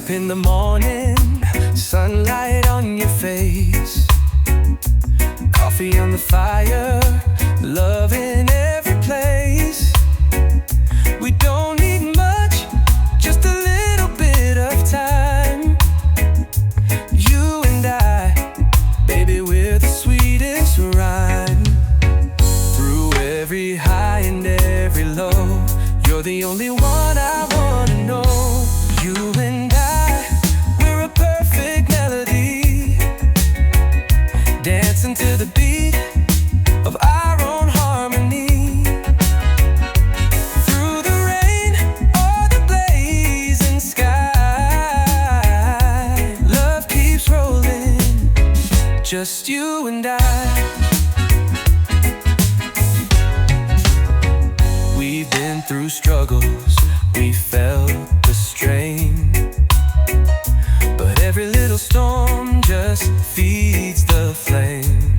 up in the morning, sunlight on your face, coffee on the fire, love in every place. We don't need much, just a little bit of time. You and I, baby, we're the sweetest rhyme. Through every high and every low, you're the only one I wanna know. You and I, we're a perfect melody, dancing to the beat of our own harmony. Through the rain or the blazing sky, love keeps rolling, just you and I. We've been through struggles, we felt the strain, but every little storm just feeds the flame.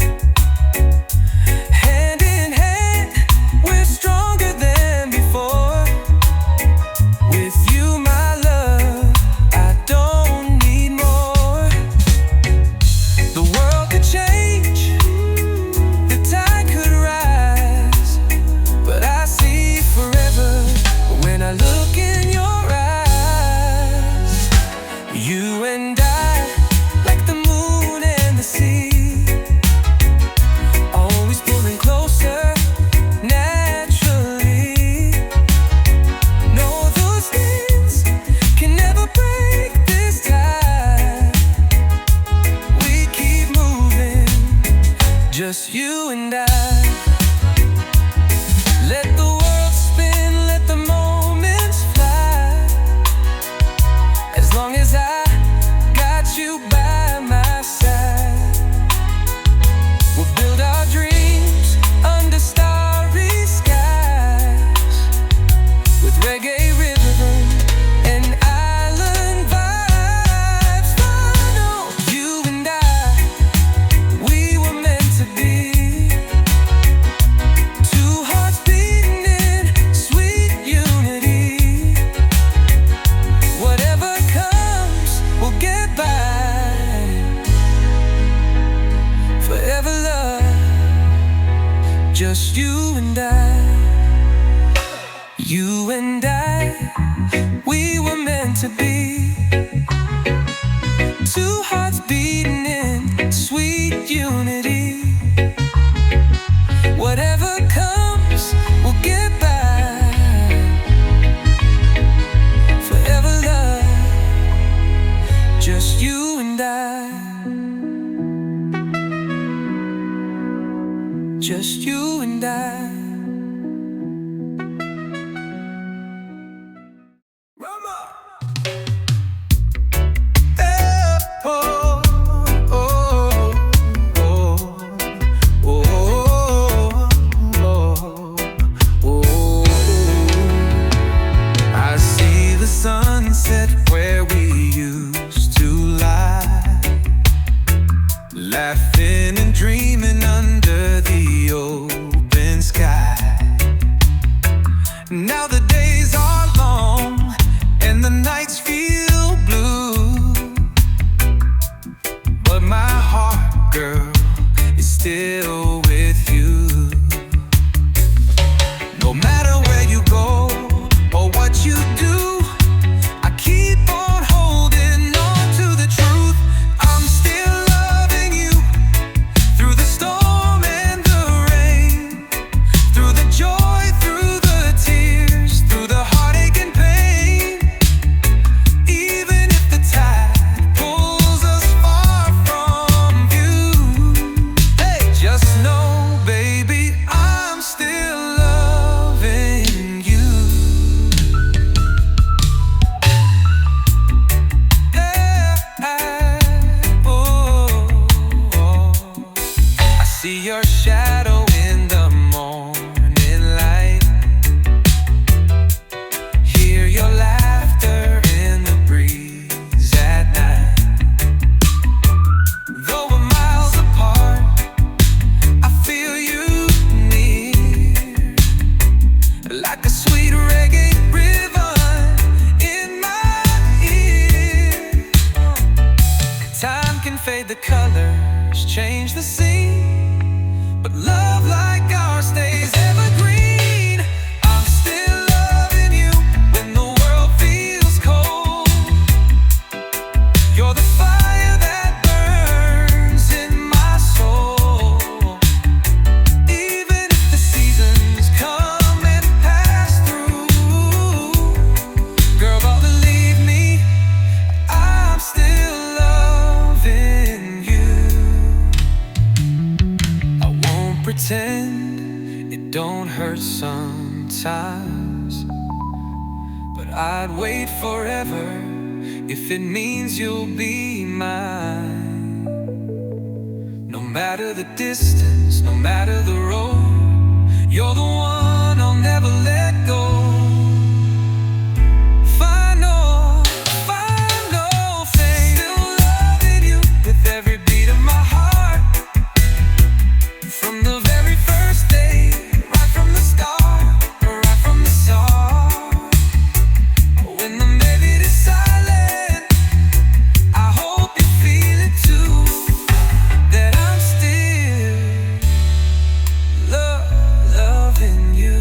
Hand in hand, we're stronger than before. With you, my love, I don't need more. The world could change, the tide could rise, but I see forever when I look in your eyes. You and I, like the moon and the sea, always pulling closer naturally. No, those things can never break this tie. We keep moving, just you and I. Let the world spin, let the moments fly. As long as I got you by my side, we'll build our dreams under starry skies, with reggae rhythm and island vibes. Final, you and I, we were meant to be. Two hearts beating in sweet unity. Whatever comes, we'll get by. Forever love, just you and I. You and I, we were meant to be. Two hearts beating in sweet unity. Whatever comes, we'll get by. Forever love, just you and I. Just you and I. I see the sunset where we used to lie, laughing and dreaming under the open sky. Now the days are long and the nights feel blue, but my heart, girl, is still with you. No matter where you go or what you do, I keep on holding on to the truth. I'm still loving you through the storm and the rain, through the joy, through the tears, through the heartache and pain. Even if the tide pulls us far from you, hey, just Time can fade the colors, change the scene, but love like ours stays evergreen. I'm still loving you when the world feels cold. You're the fire that burns in my soul. Even if the seasons come and pass through, girl, but believe me, I'm still loving you. I won't pretend it don't hurt sometimes, but I'd wait forever if it means you'll be mine. No matter the distance, no matter the road, you're the one I'll never let go. Final fame. Still loving you with every beat of my heart. From the very first day, right from the start, right from the start. When the melody is silent, I hope you feel it too, that I'm still loving you.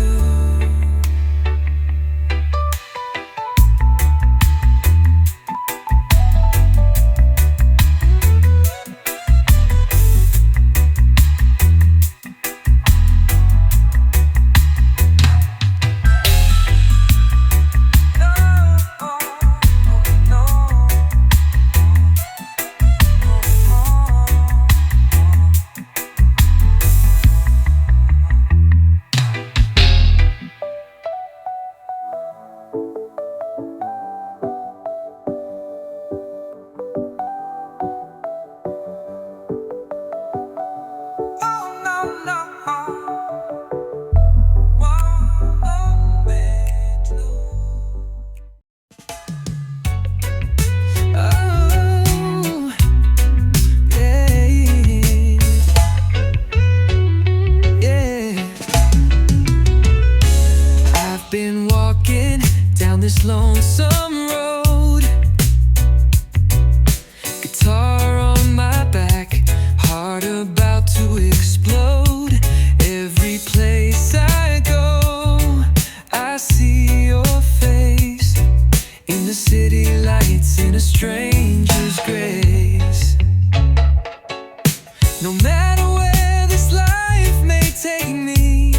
Been walking down this lonesome road, guitar on my back, heart about to explode. Every place I go, I see your face in the city lights, in a stranger's grace. No matter where this life may take me,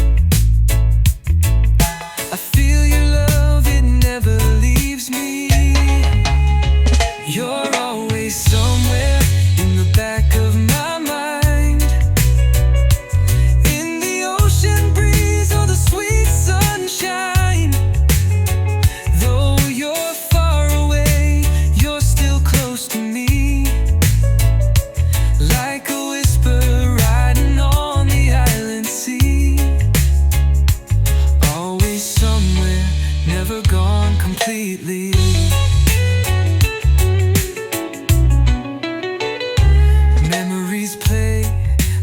I feel your love, it never leaves me. You're always somewhere in the back of my mind, in the ocean breeze or the sweet sunshine. Though you're far away, you're still close to me, like a whisper riding on the island sea. Always somewhere, never gone completely. Memories play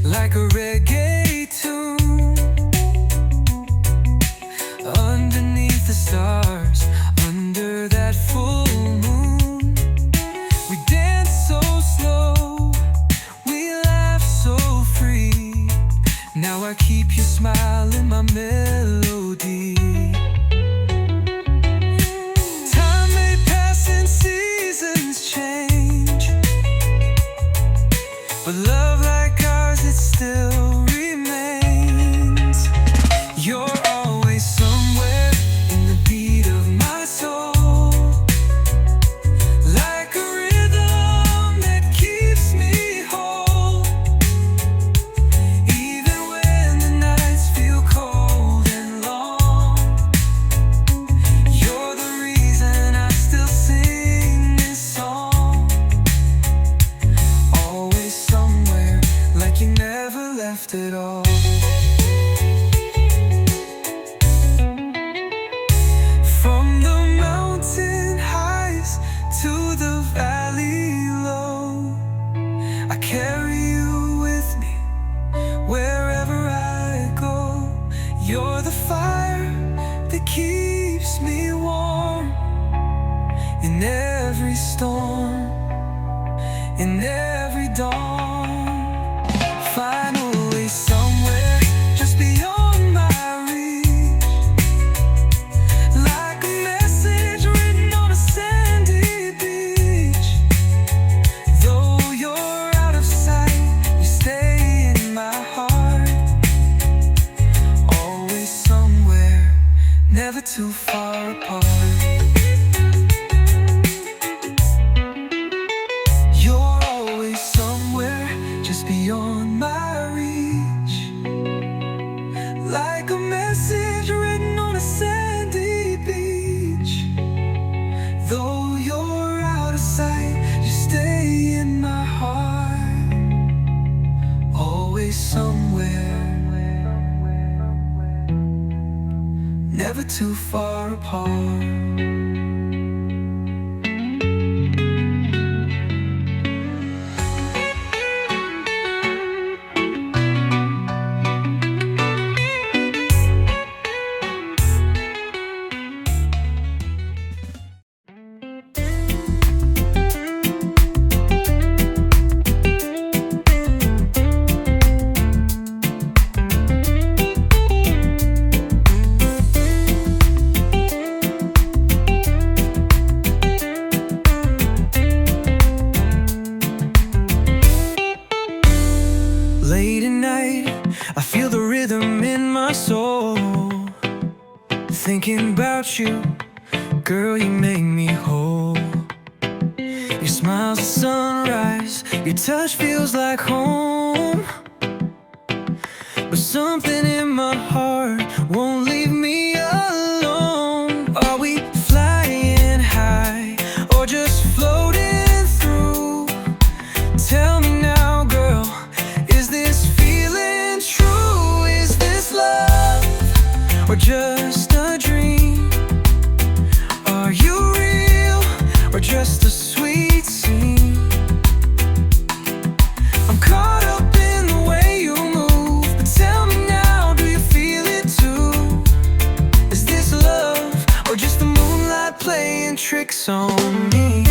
like a reggae tune underneath the stars, under that full moon. We dance so slow, we laugh so free. Now I keep your smile in my melody. Time may pass and seasons change, but love like ours, it still remains. You're always somewhere in the beat of my soul, like a rhythm that keeps me whole. Even when the nights feel cold and long, you're the reason I still sing this song. Always somewhere, like you never left at all. From the mountain highs to the valley low, I carry you with me wherever I go. You're the fire that keeps me warm in every storm, in every dawn. Finally somewhere just beyond my reach, like a message written on a sandy beach. Though you're out of sight, you stay in my heart. Always somewhere, never too far apart. Beyond my reach, like a message written on a sandy beach. Though you're out of sight, you stay in my heart. Always somewhere, never too far apart. Late at night, I feel the rhythm in my soul. Thinking about you, girl, you make me whole. Your smile's a sunrise, your touch feels like home. But something in my heart won't leave me alone. Are we flying high or just floating through? Tell me now, girl, is this feeling true? Is this love or just a dream? Are you real or just a sweet scene? I'm caught up in the way you move, but tell me now, do you feel it too? Is this love or just the moonlight playing tricks on me?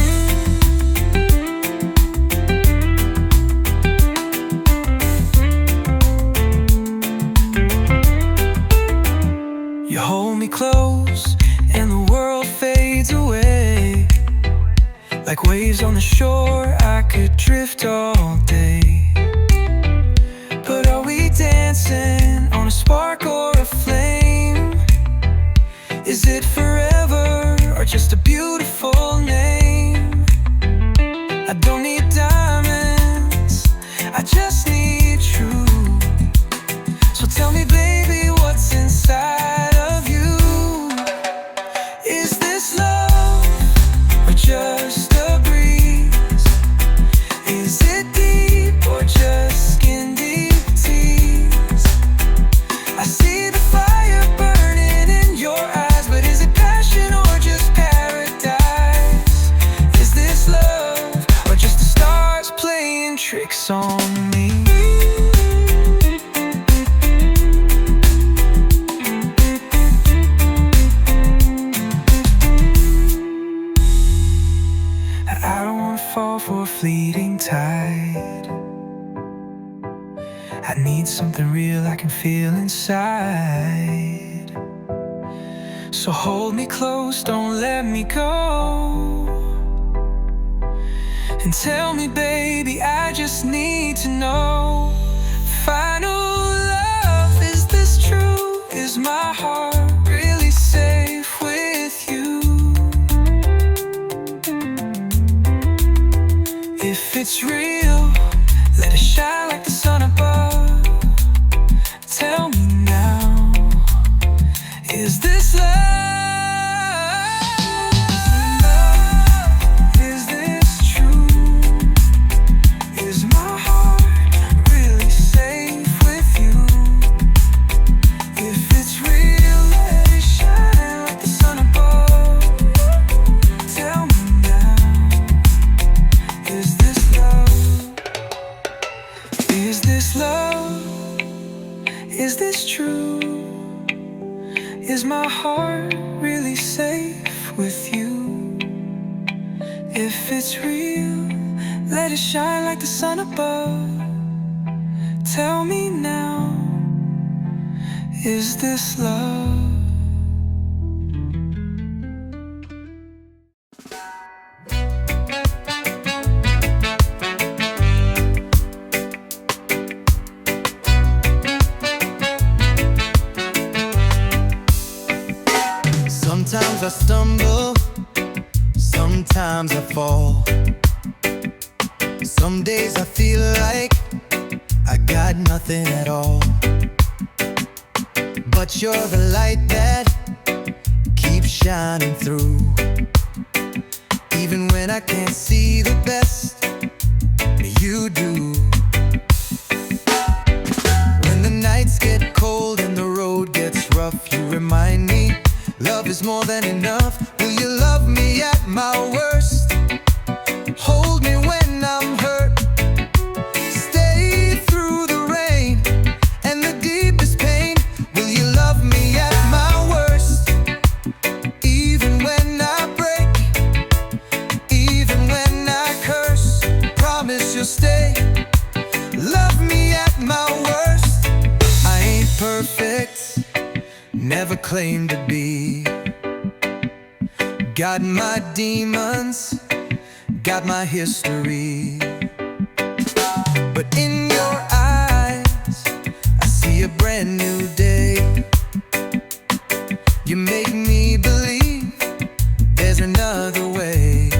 You hold me close and the world fades away. Like waves on the shore, I could drift all day. But are we dancing on a spark or a flame? Is it forever or just a beautiful name? I don't need diamonds, I just need truth. So tell me, baby, what's inside of you? Is this love or just a breeze? Is it deep or just skin deep tease? I see the fire burning in your eyes, but is it passion or just paradise? Is this love or just the stars playing tricks on me? I don't wanna fall for a fleeting tide. I need something real I can feel inside. So hold me close, don't let me go. And tell me, baby, I just need to know. Final love, is this true? Is my heart really safe with you? If it's real, let it shine like the sun above. Tell me now, is this love? Is this true? Is my heart really safe with you? If it's real, let it shine like the sun above. Tell me now, is this love? Is this love? Is this true? Is my heart really safe with you? If it's real, Let it shine like the sun above. Tell me now, is this love? Sometimes I stumble, sometimes I fall. Some days I feel like I got nothing at all. But you're the light that keeps shining through. Even when I can't see the best, you do. When the nights get cold and the road gets rough, you remind me love is more than enough. Will you love me at my worst? Hold me when I'm hurt. Stay through the rain and the deepest pain. Will you love me at my worst? Even when I break, even when I curse, promise you'll stay. Love me at my worst. I ain't perfect, never claimed to be. Got my demons, got my history. But in your eyes, I see a brand new day. You make me believe there's another way.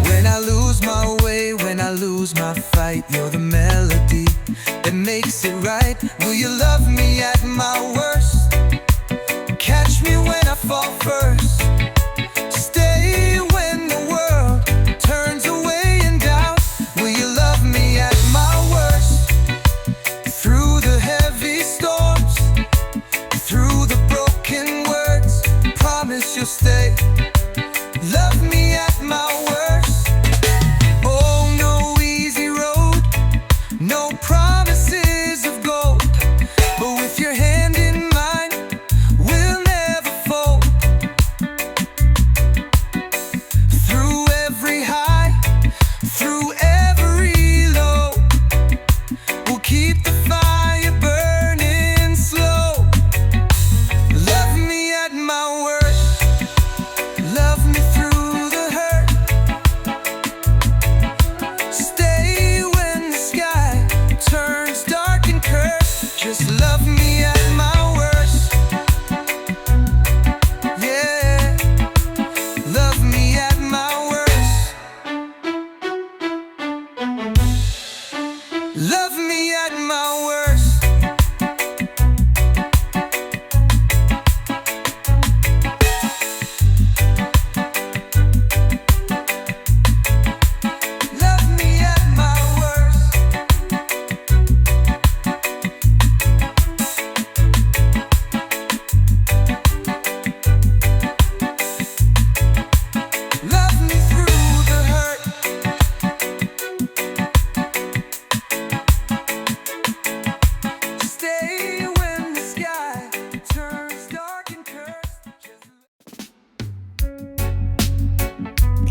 When I lose my way, when I lose my fight, you're the melody that makes it right. Will you love me at my worst? Catch me when I fall first. Stay when the world turns away in doubt. Will you love me at my worst? Through the heavy storms, through the broken words, promise you'll stay. Love me at my worst. Oh, no easy road, no promises of gold, but with your hand in mine, we'll never fold. Through every high, through every low, we'll keep the fire burning slow. Love me at my worst. Love me through the hurt. Stay when the sky turns dark and cursed. Just love me at my worst. Yeah, love me at my worst. Love me at my worst. Love me at my worst. Love me through the hurt. Stay when the sky turns dark and cursed.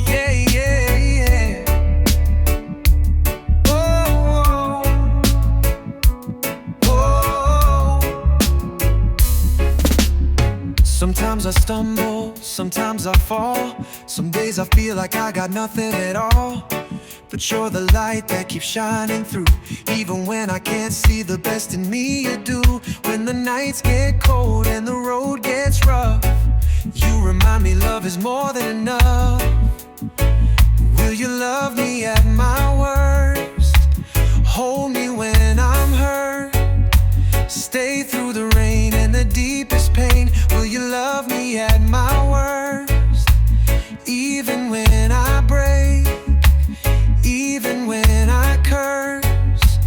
Yeah, yeah, yeah. Oh, oh, oh. Sometimes I stumble, sometimes I fall. Some days I feel like I got nothing at all. But you're the light that keeps shining through. Even when I can't see the best in me, you do. When the nights get cold and the road gets rough, you remind me love is more than enough. Will you love me at my worst? Hold me when I'm hurt. Stay through the rain and the deepest pain. Will you love me at my worst? Even when I break, even when I curse,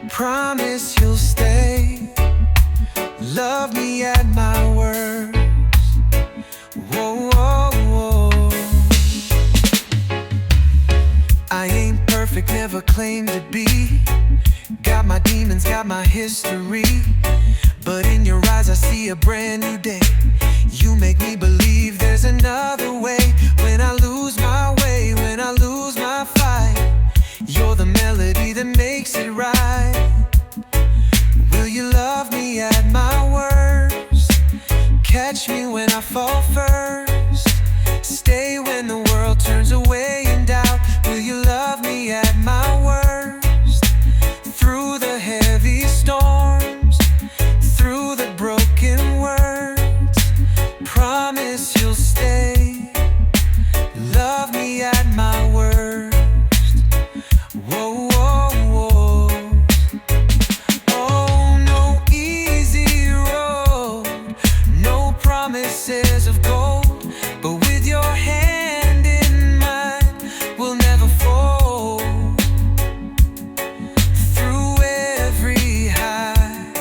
promise you'll stay. Love me at my worst. Whoa, whoa, whoa. I ain't perfect, never claimed to be. Got my demons, got my history. But in your eyes I see a brand new day. You make me believe there's another way. When I lose my way, when I lose my You're the melody that makes it right. Will you love me at my worst? Catch me when I fall first. Stay when the world turns away in doubt. Will you love me at my worst? Through the heavy storms, through the broken words, promise you'll stay. Love me at my worst. Whoa, whoa, whoa. Oh, no easy road, no promises of gold, but with your hand in mine, we'll never fold. Through every high,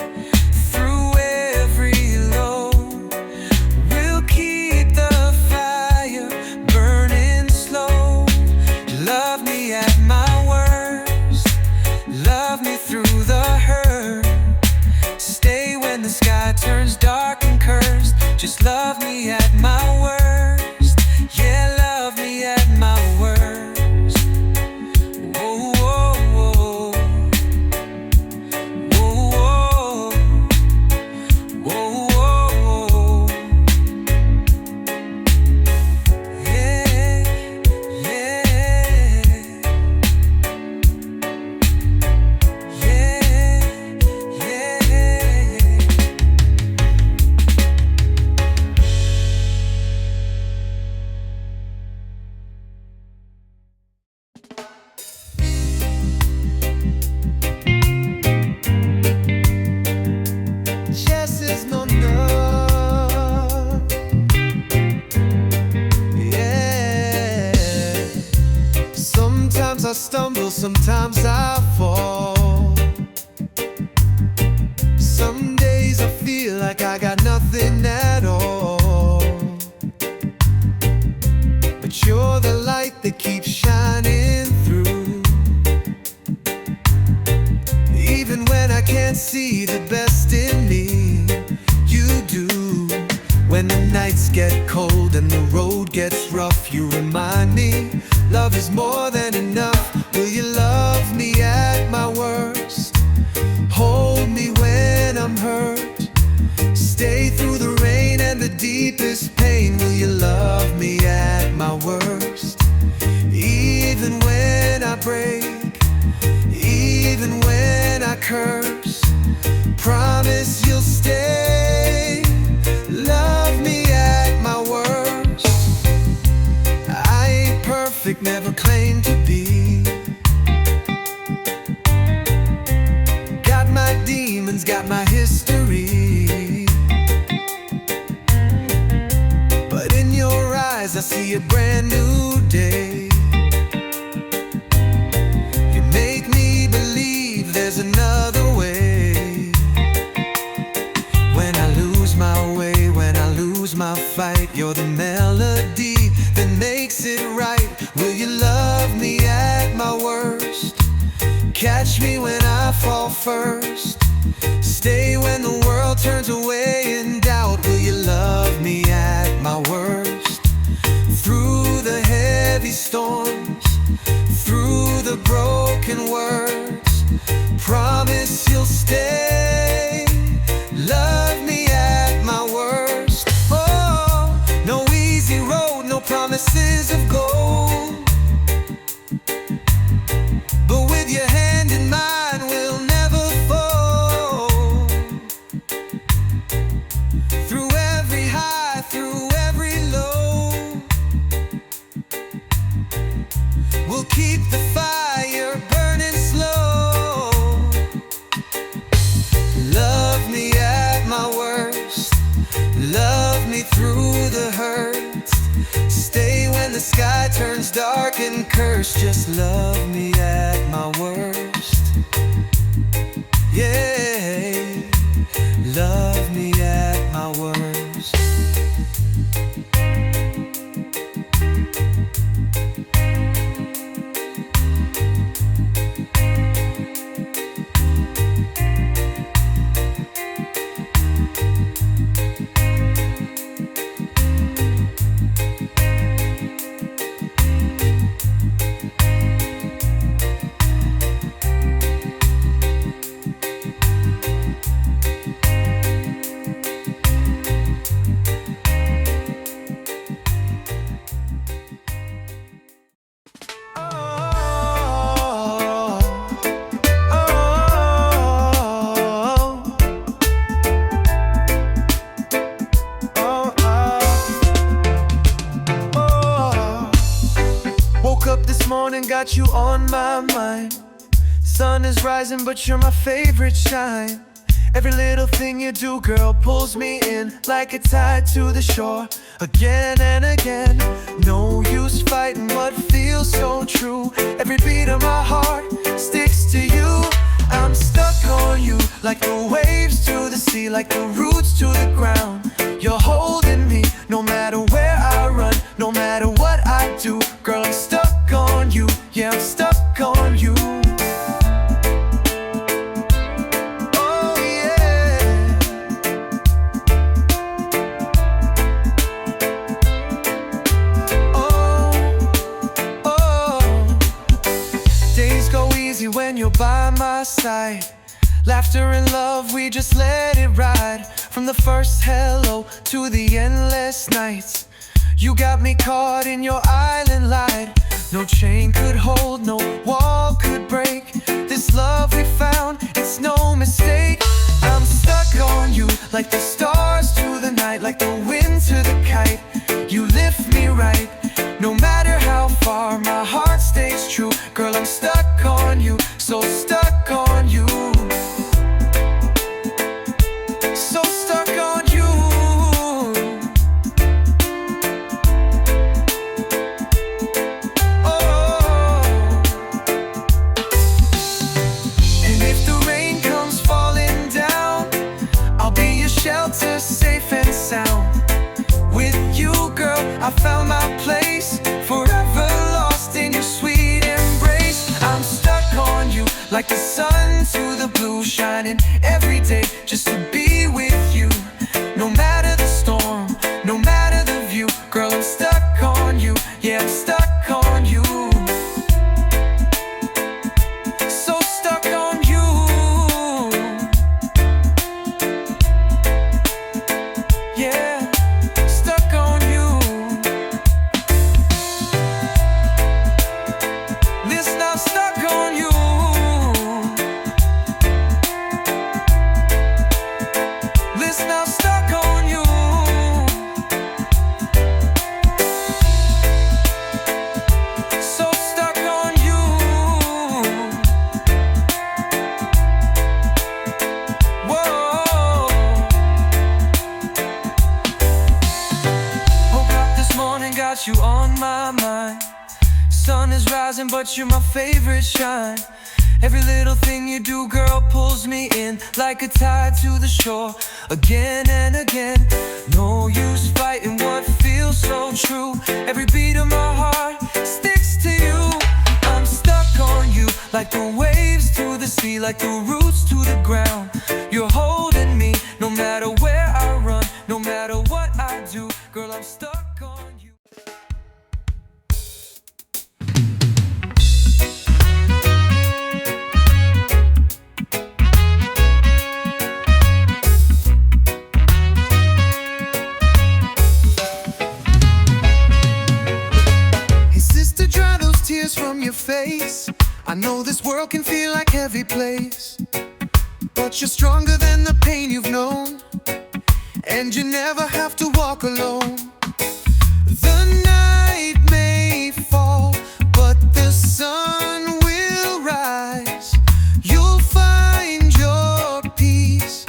through every low, we'll keep the fire burning slow. Love me at my worst, love me through the hurt. Stay when the sky turns dark and cursed. Just love me at my worst. Yeah, love me at my worst. Whoa, whoa, whoa. Whoa, whoa. Whoa, whoa. Yeah, yeah. Yes is no no. Yeah. Sometimes I stumble, sometimes I fall. Some days I feel like I got nothing at all. But you're the light that keeps shining through. Even when I can't see the best in me, you do. When the nights get cold and the road gets rough, you remind me love is more than enough. Will you love me at my worst? Hold me when I'm hurt. Stay through the rain and the deepest pain. Will you love me at my worst? Even when I break, even when I curse, promise you'll stay. Love me at my worst. I ain't perfect, never claimed to be. Got my demons, got my history. But in your eyes I see a brand new day. You make me believe there's another way. When I lose my way, when I lose my fight, you're the melody that makes it right. Will you love me at my worst? Catch me when I fall first. Stay when the world turns away in doubt. Will you love me at my worst? Through the heavy storms, through the broken words, promise you'll stay. Love me at my worst. Oh, no easy road, no promises of gold, but with your hand in mine, we'll never fall. Through every high, through every low, we'll keep the fire burning slow. Love me at my worst. Love me through the hurt. Stay when the sky turns dark and cursed. Just love me at my worst. Yeah, love me at my worst. got you on my mind. Sun is rising, but you're my favorite shine. Every little thing you do, girl, pulls me in like a tide to the shore. Again and again, no use fighting what feels so true. Every beat of my heart sticks to you. I'm stuck on you, like the waves to the sea, like the roots to the ground. You're holding me, no matter where I run, no matter what I do. Girl, I'm stuck on you, yeah, I'm stuck on you. When you're by my side, laughter and love, we just let it ride. From the first hello to the endless nights, you got me caught in your island light. No chain could hold, no wall could break. This love we found, it's no mistake. I'm stuck on you, like the stars to the night, like the wind to the kite. You lift me right, no matter how far, my heart stays true. Girl, I'm stuck on you, so stuck on you. So stuck on you. Oh. And if the rain comes falling down, I'll be your shelter, safe and sound. With you, girl, I found my place, forever lost in your sweet embrace. I'm stuck on you, like the sun to the blue, shining every day just to be with you. No matter the storm, no matter the view, girl, I'm stuck on you, yeah, I'm stuck on you. So stuck on you. Yeah, stuck on you. Listen, I'm stuck on you. Listen, I'm stuck on you. So stuck on you. Whoa. Woke up this morning, got you on my mind. Sun is rising, but you're my favorite shine. Every little thing you do, girl, pulls me in like a tide to the shore. Again and again, no use fighting what feels so true. Every beat of my heart sticks to you. I'm stuck on you, like the waves to the sea, like the roots to the ground. You're holding me, no matter where I run, no matter what I do. Girl, I'm stuck on you. From your face, I know this world can feel like heavy place, but you're stronger than the pain you've known, and you never have to walk alone. The night may fall, but the sun will rise. You'll find your peace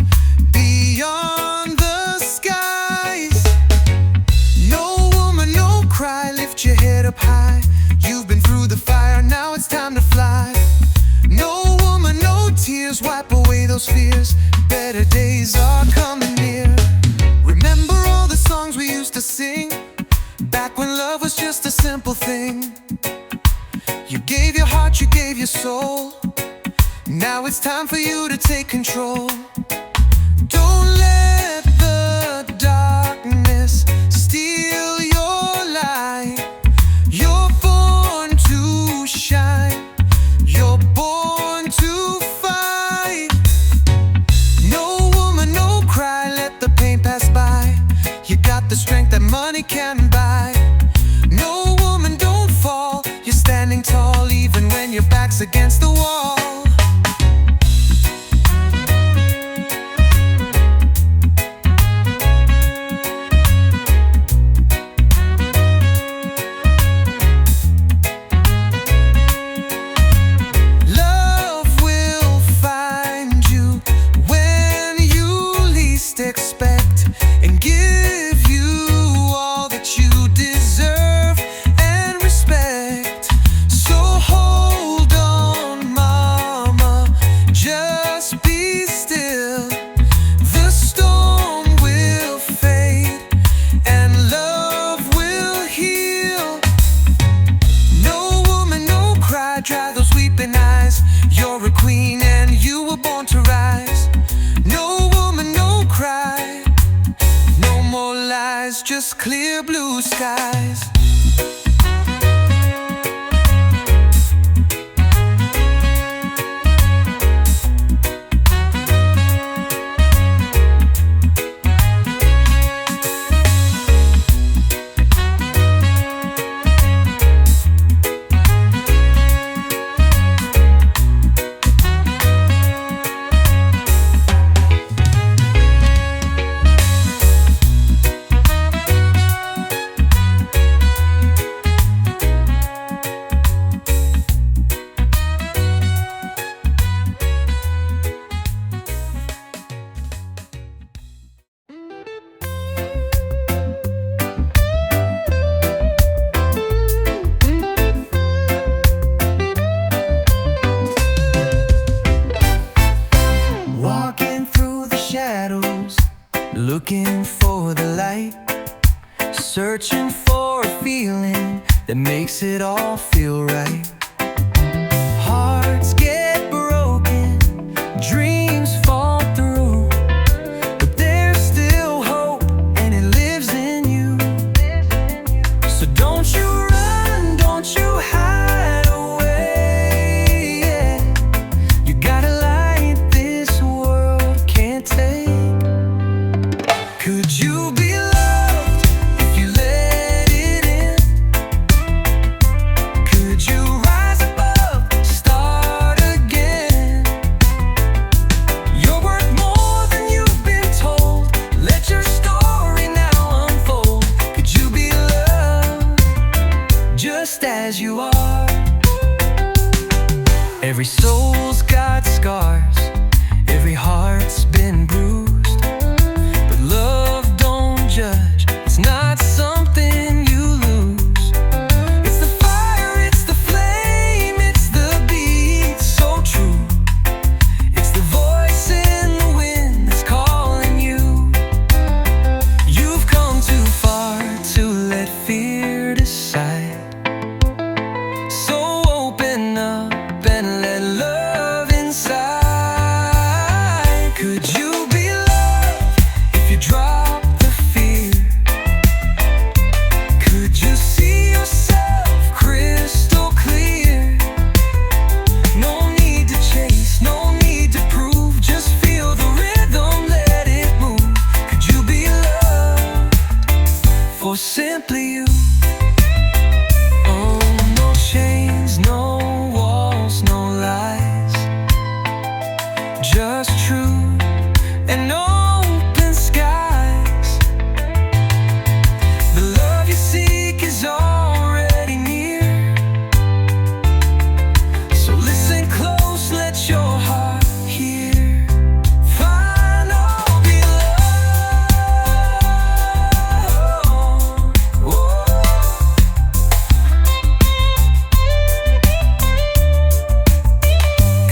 beyond the skies. No woman, no cry, lift your head up high. You've been through the fire, now it's time to fly. No woman, no tears, wipe away those fears. Better days are coming near. Remember all the songs we used to sing, back when love was just a simple thing. You gave your heart, you gave your soul. Now it's time for you to take control. Don't let the darkness steal your light. You're born to shine, you're born to fight. No woman, no cry, let the pain pass by. You got the strength that money can buy. No woman, don't fall, you're standing tall even when your back's against the wall. that makes it all feel right. Hearts get broken, dreams fall through, but there's still hope and it lives in you. So don't you run, don't you hide away, yeah. You got a light this world can't take. Could you be loved if you let it in? Could you rise above, start again? You're worth more than you've been told. Let your story now unfold. Could you be loved just as you are? Every soul's got scars, every heart's been bruised, but love don't judge, it's not something you lose. It's the fire, it's the flame, it's the beat so true. It's the voice in the wind that's calling you. You've come too far to let fear decide. So open up and let love inside. Could you be loved if you drop the fear? Could you see yourself crystal clear? No need to chase, no need to prove, just feel the rhythm, let it move. Could you be loved for simply you? Oh, no chains, no walls, no lies, just truth and open skies. The love you seek is already near, so listen close, let your heart hear. Find all be loved.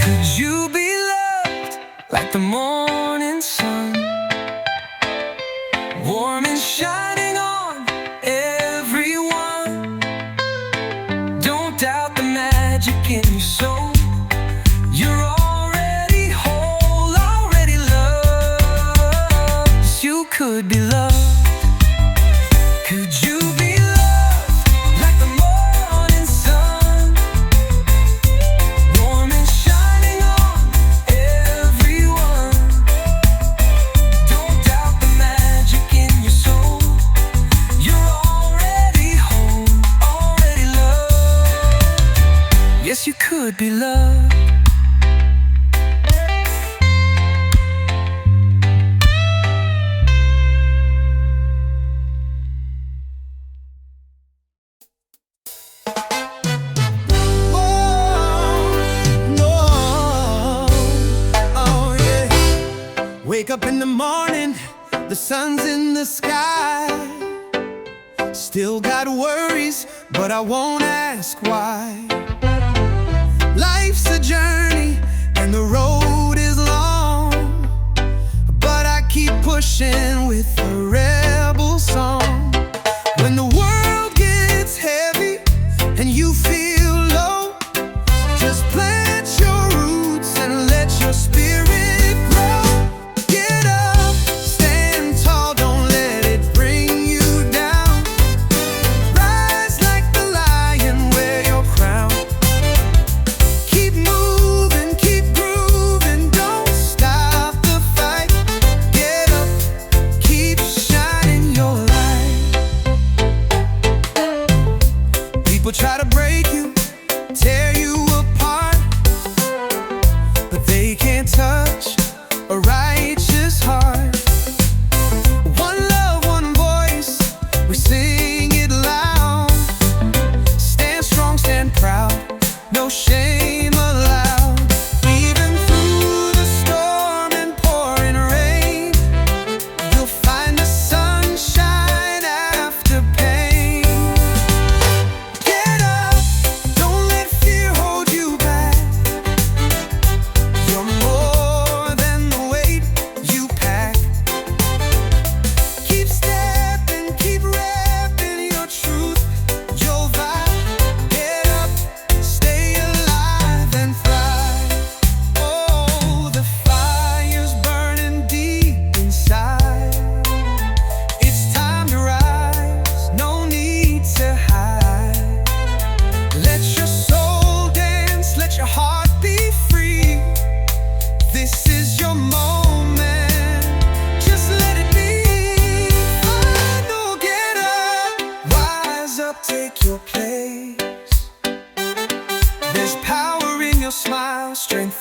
Could you be loved like the morning sun, warm and shining on everyone? Don't doubt the magic in your soul. You're already whole, already loved. Yes, you could be loved. Could you be loved like the morning sun, warm and shining on everyone? Don't doubt the magic in your soul. You're already home, already loved. Yes, you could be loved. Wake up in the morning, the sun's in the sky. Still got worries, but I won't ask why. Life's a journey and the road is long, but I keep pushing with a rebel song. When the world gets heavy and you feel low, just plant your roots and let your spirit grow. Get up, stand tall, don't let it bring you down. Rise like the lion, wear your crown.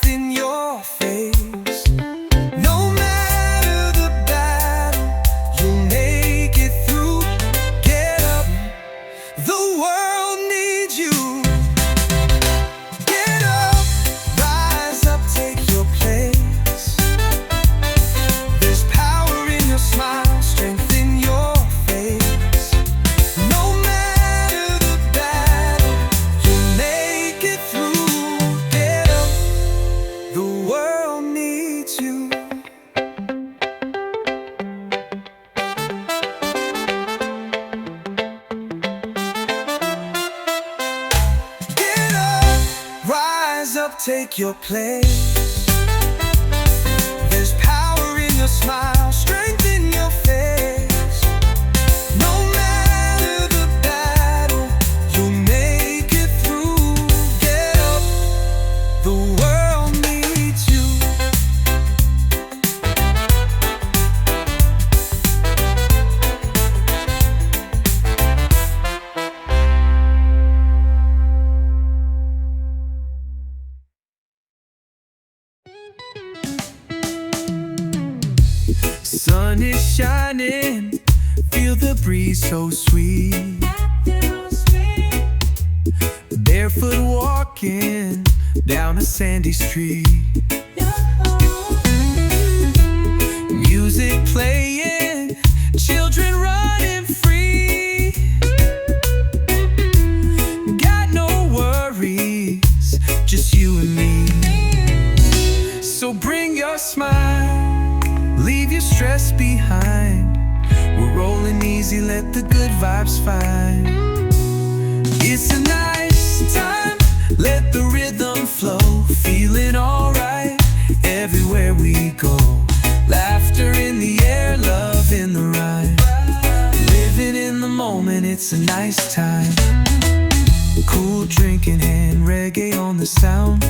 strength in your face. No matter the battle, you'll make it through. Get up, the world needs you. Get up, rise up, take your place. There's power in your smile, strength in your face. No matter the battle, you'll make it through. Get up, the world needs you. Get up, rise up, take your place. There's power in your smile, strength in your face. No matter the battle, you'll make it through. Get up, the world needs you. Sun is shining, feel the breeze so sweet. Barefoot walking down a sandy street. Music playing, children running free. Got no worries, just you and me. So bring your smile, leave your stress behind. We're rolling easy, let the good vibes find. It's a nice time, let the rhythm flow. Feeling alright everywhere we go. Laughter in the air, love in the rhyme. Living in the moment, it's a nice time. Cool drink in hand, reggae on the sound.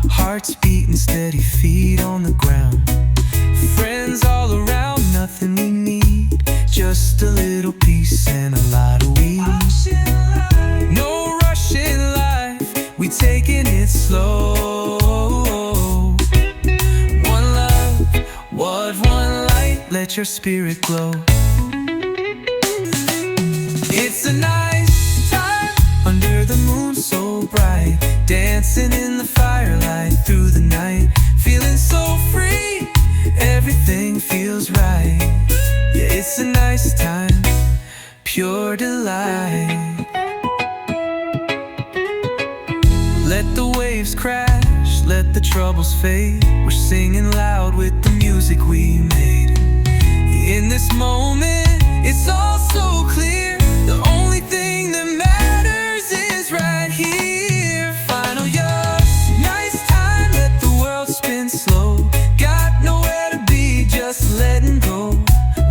Hearts beating steady, feet on the ground. Friends all around, nothing we need. Just a little peace and a lot of weed. No rush in life, we taking it slow. One love, what one light, let your spirit glow. It's a nice time, under the moon so bright. Dancing in the firelight through the night. Feeling so free, everything feels right. Yeah, it's a nice time, pure delight. Let the waves crash, let the troubles fade. We're singing loud with the music we made. In this moment, it's all so clear. The only thing that matters is right here. Final yes, nice time, let the world spin slow. Got nowhere to be, just letting go.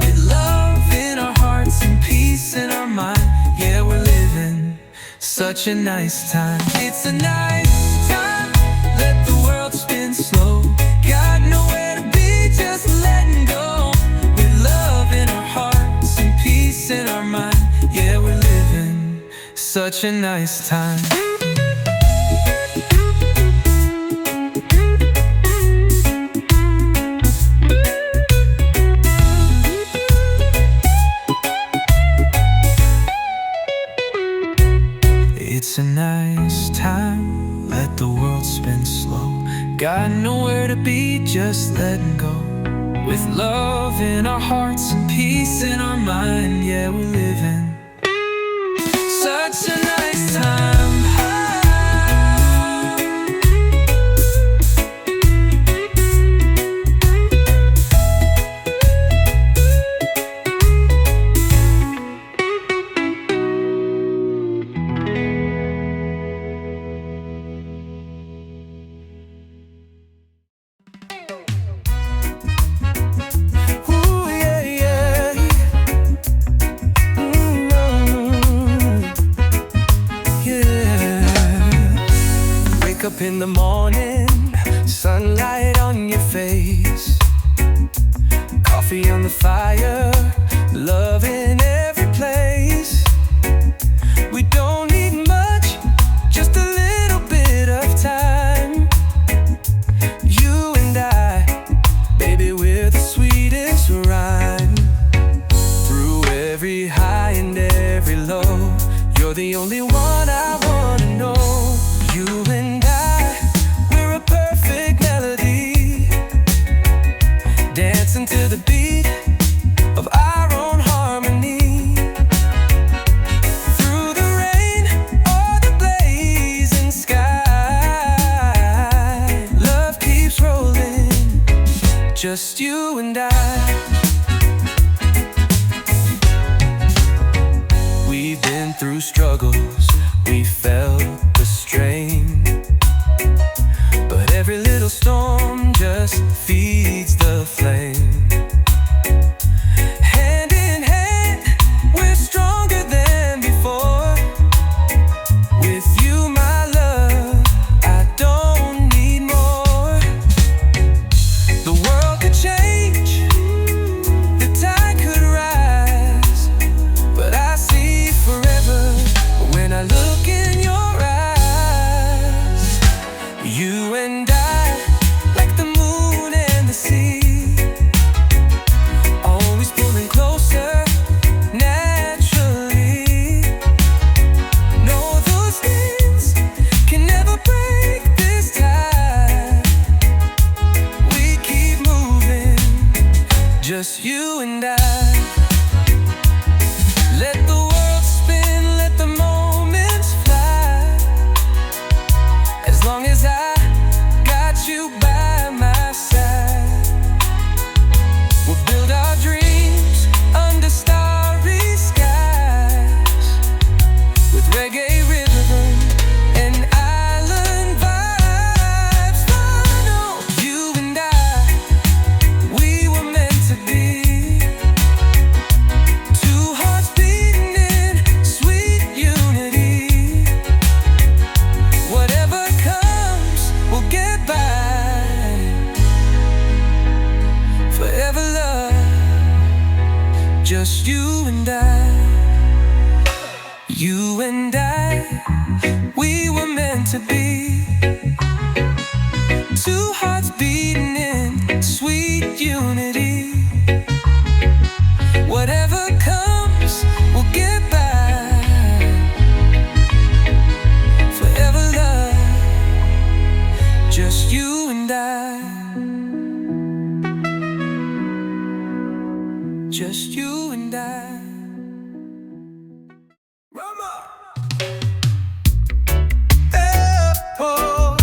With love in our hearts and peace in our mind. Yeah, we're living such a nice time. It's a nice time, let the world spin slow. Got nowhere to be, just letting go. With love in our hearts and peace in our mind. Yeah, we're living such a nice time. It's a nice time, let the world spin slow. Got nowhere to be, just letting go. With love in our hearts and peace in our mind. Yeah, we're living such a nice time. Up in the morning, sunlight on your face, coffee on the fire, love in every place. We don't need much, just a little bit of time. just you and I. We've been through struggles, we felt the strain, but every little storm just feeds the flame. Hand in hand, we're stronger than before. With you, my love, I don't need more. The world could change, the tide could rise, but I see forever when I look in your eyes. You and I, like the moon and the sea, always pulling closer naturally. No, those things can never break this tie. We keep moving, just you and I. Let the world spin, let the moments fly. As long as I got you by my side, we'll build our dreams under starry skies, with reggae rhythm and island vibes. Final, you and I, we were meant to be. Two hearts beating in sweet unity. Whatever comes, we'll get by. Forever love, just you and I. You and I, we were meant to be. Two hearts beating in sweet unity. Whatever comes, we'll get by. Forever love, just you and I. Just you and I. Oh,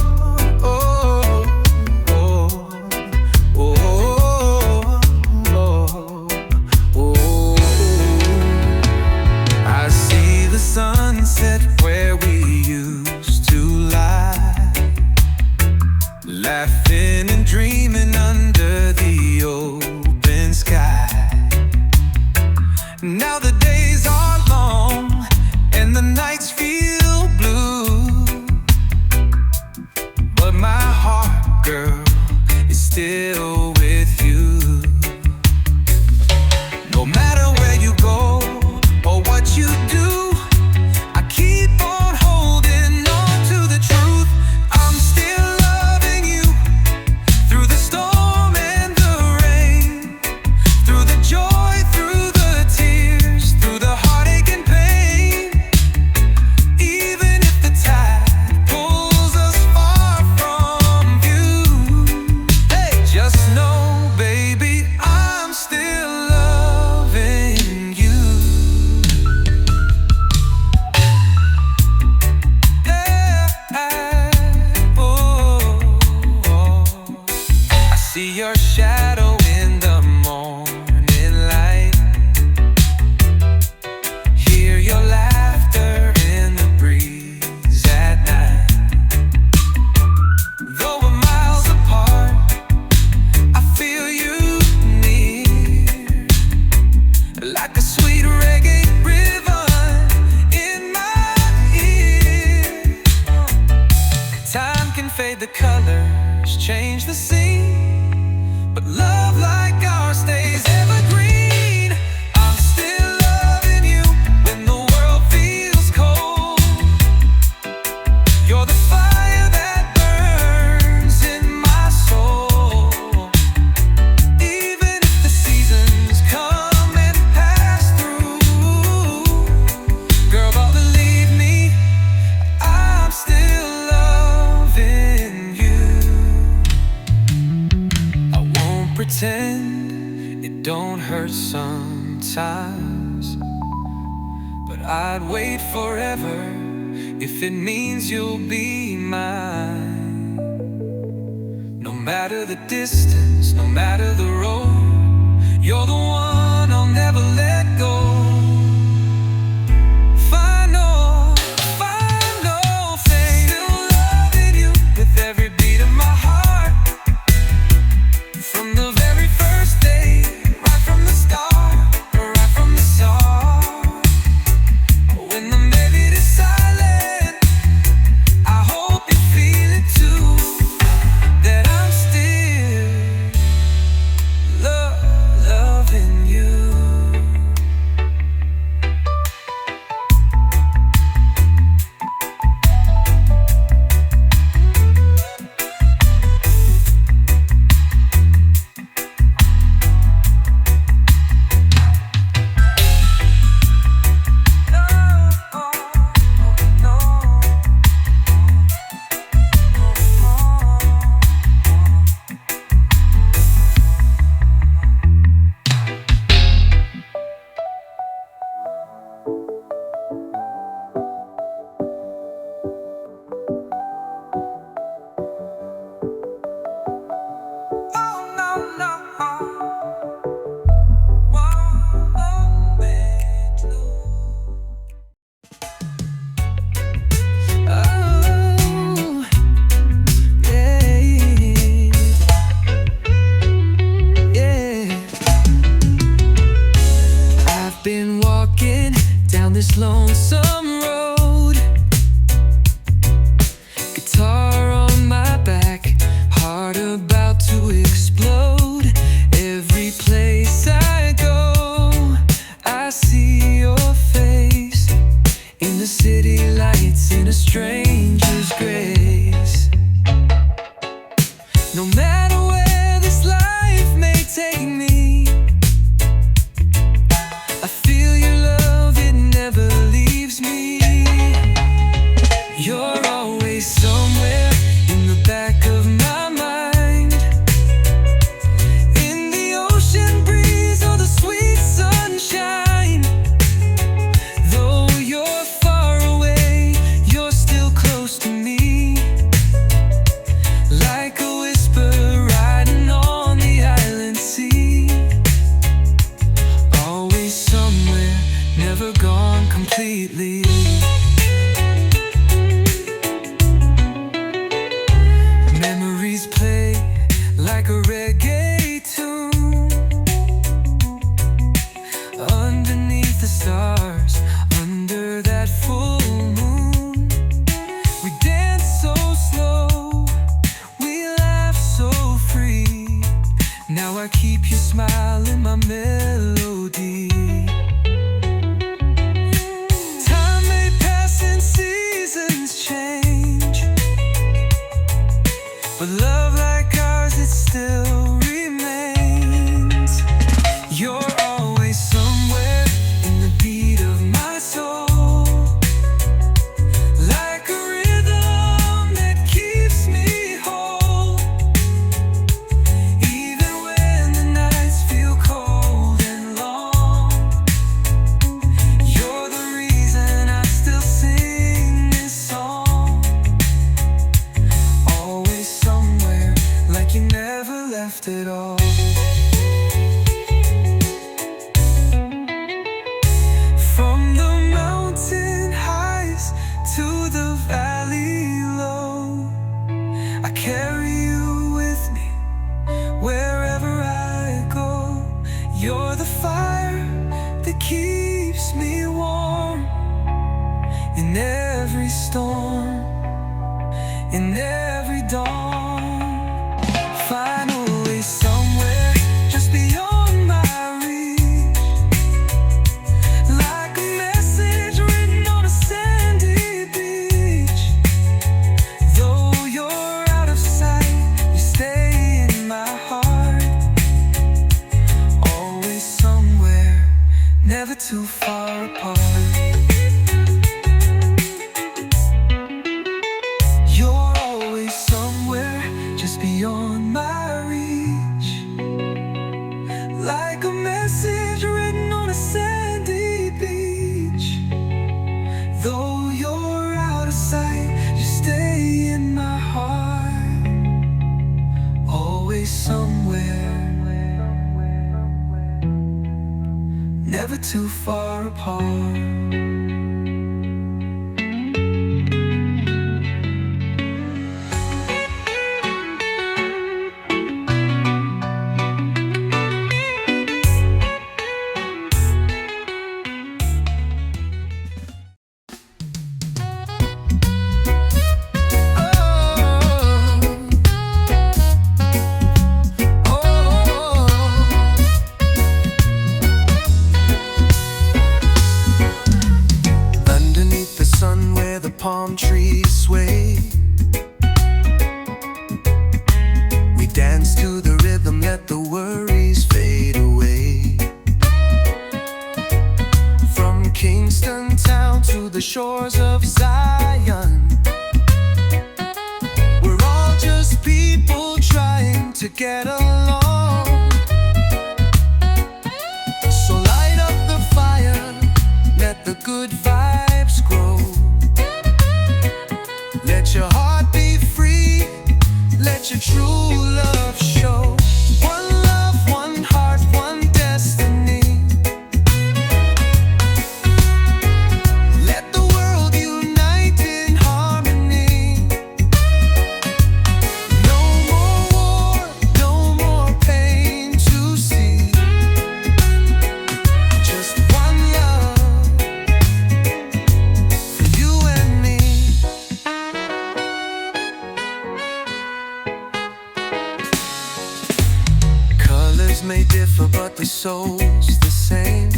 oh, oh, oh, oh, oh. I see the sunset where we used to lie, laughing and dreaming under the open sky. Now the days are long and the nights feel blue, but my heart, girl, is still with you. No matter where you go or what you do, I keep on holding on to the truth. I'm still loving you through the storm and the rain, through the joy, through the tears, through the heartache and pain. Even if the tide pulls us far from you, hey, just know, baby, I'm still loving you. I see your shadow in the morning light, hear your laughter in the breeze at night. Though we're miles apart, I feel you near, like a sweet reggae rhythm in my ear. Time can fade the colors, change the scene, but love like ours stays evergreen. I'm still loving you when the world feels cold. You're the fire that burns in my soul. Even if the seasons come and pass through, girl, but believe me, I'm still loving you. I won't pretend it don't hurt sometimes, but I'd wait forever if it means you'll be mine. No matter the distance, no matter the road, you're the one I'll never let go. Final, final fate. Still loving you with every beat of my heart. From the very first day, right from the start, right from the start. When the melody is silent, I hope you feel it too, that I'm still loving you. Been walking down this lonesome road, guitar on my back, heart about to explode. Every place I go, I see your face, in the city lights, in a stranger's grace. No matter where this life may take me, I feel your love, it never leaves me. You're always somewhere in the back of my mind, in the ocean breeze or the sweet sunshine. Though you're far away, you're still close to me, like a whisper riding on the island sea. Always somewhere, never gone completely. Memories play like a reggae tune, underneath the stars, under that full moon. We dance so slow, we laugh so free. Now I keep your smile in my melody. Time may pass and seasons change, but love like ours, it still remains. You're always somewhere in the beat of my soul, like a rhythm that keeps me whole. Even when the nights feel cold and long, you're the reason I still sing this song. Always somewhere, like you never left at all. From the mountain highs to the valley low, I carry you with me wherever I go. You're the fire that keeps me warm in every storm, in every dawn. Finally somewhere just beyond my reach, like a message written on a sandy beach. Though you're out of sight, you stay in my heart. Always somewhere, never too far apart. You're always somewhere just beyond my reach, like a message written on a sandy beach. Though you're out of sight, you stay in my heart. place somewhere, never too far apart. Palm trees sway, we dance to the rhythm, let the worries fade away. From Kingston town to the shores of Zion, we're all just people trying to get along. So light up the fire, let the good vibes grow. Let your heart be free, let your true love show. One love, one heart, one destiny. Let the world unite in harmony. No more war, no more pain to see. Just one love for you and me. Colors may differ, but the soul's the same.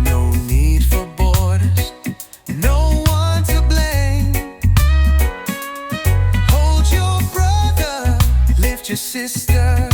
No need for borders, no one to blame. Hold your brother, lift your sister.